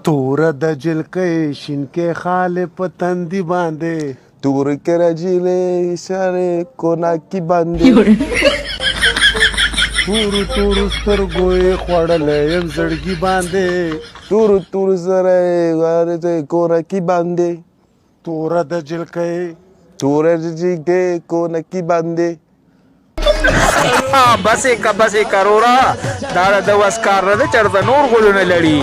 تور د جلکې شینکې خالې په تندي باندې تور کرجیلې اشاره کوناکی باندې تور تور سترګو یې خوړلی یم زړګي باندې تور تور سره غارې کوناکی باندې توره د جلکې تور جلکې کوناکی باندې بس کرورا دا د وسکار نه چرته نور غولونه لړي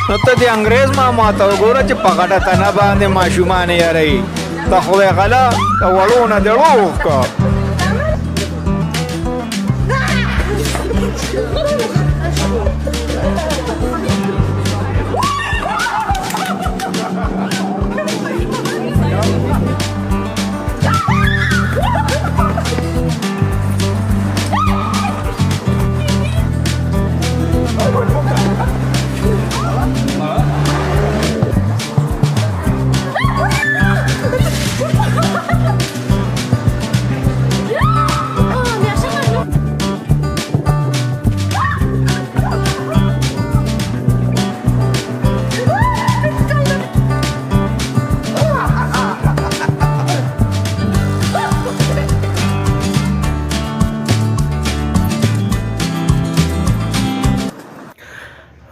نو ته د انګريز ماما ته وګوره چې په غټه تنه باندې ماشومان یې رہی د خدای غلا د وړونه د روح کا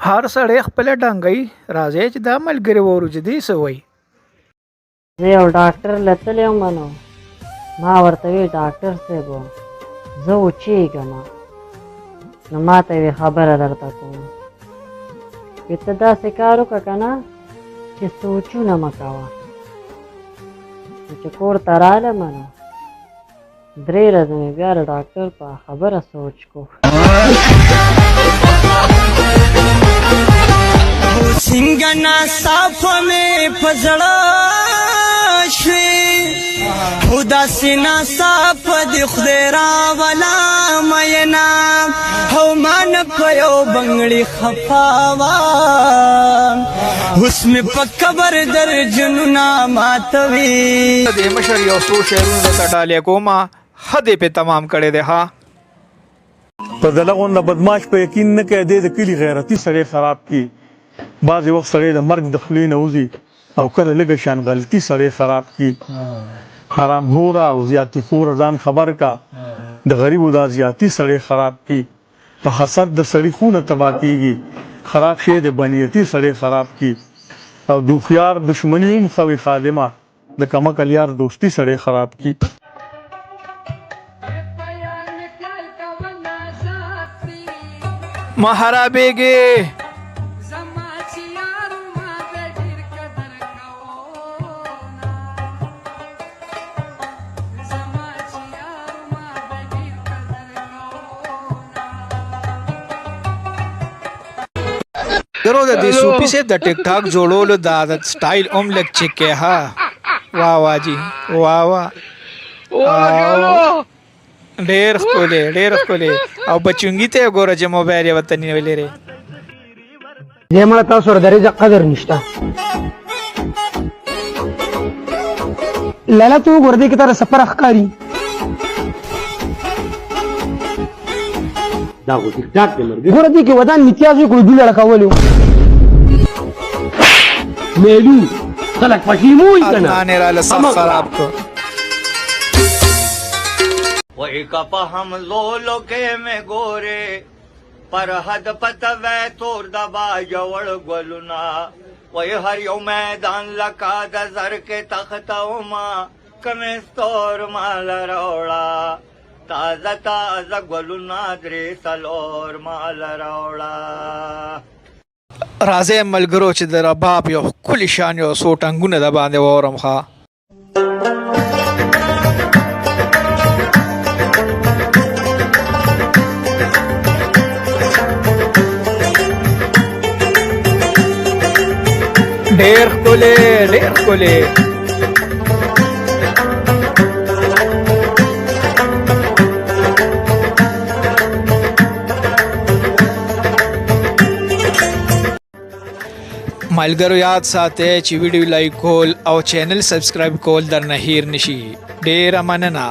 هر سړی خپل ډنګي راځي چې دا ملګری وورو چې دی سوي زه یو ډاکټر لته یم منو ما ورته وی ډاکټر صاحب زه وچېږم نو ما ته یوه خبره درته کوم چې ته داسې کار وکړه که نه چې سوچونه مه کوه نو چې کور ته رالم نو 3 ورځې مې بیا د ډاکټر په خبره سوچ کو څنګه ناصافه مې په زړه شوې خدا سي ناصافه د خدای راولا مینا هو مان په یو بنګړي خفا وم اوس مې په قبر در جنونه ماتوي د مشر یو څو شعرونه د ډالې کومه حد په تمام کړي ده ها په دغه نه بدمعاش په یقین نه کې د کلی غیرتی سره خراب کی بعضی وخت سره د مرګ د خلې نه وځي او کله لږ شان غلطي سره خراب کی حرام هورا او زیاتی خور ځان خبر کا د غریب او د زیاتی سره خراب کی په حسد د سړي خونه تبا کیږي خراب شی د بنیتی سره خراب کی او دوخيار دشمنی خوي خادمه د کمکل یار دوستی سره خراب کی مهرابېږي درو د دې سوپی سے د ټیک ټاک جوړولو د عادت سټایل اوم لګ چک کې ها واه جی واه ډېر ښکلې او بچونګي ته ګوره چې موبایل یې وطن نیولې لري زمړه تاسو سره درې قدر نشته لاله تو ګور دې کې تر سفر اخکاری دا خو ټیک ټاک دی مرګ ګور دې کې ودان امتیاز کو دې لړکولو میلو خلک پښیمو کنه انا را لسخ خراب کو وہی کپا ہم لولو کے میں گورے پر حد پتوے تور دبا جوڑ گلنا وہی ہر یو میدان لکا دزر کے تختو ما کمستور مال روڑا تازہ گلنا دری سلور مال روڑا راځه ملګرو چې د رباب یو کلی شان یو څو ټنګونه د باندې وورم ښه ډېر ښکلې ملګرو یاد ساتئ چې ویډیو لایک کول او چینل سبسکرایب کول درنه هیر نشي ډېره مننه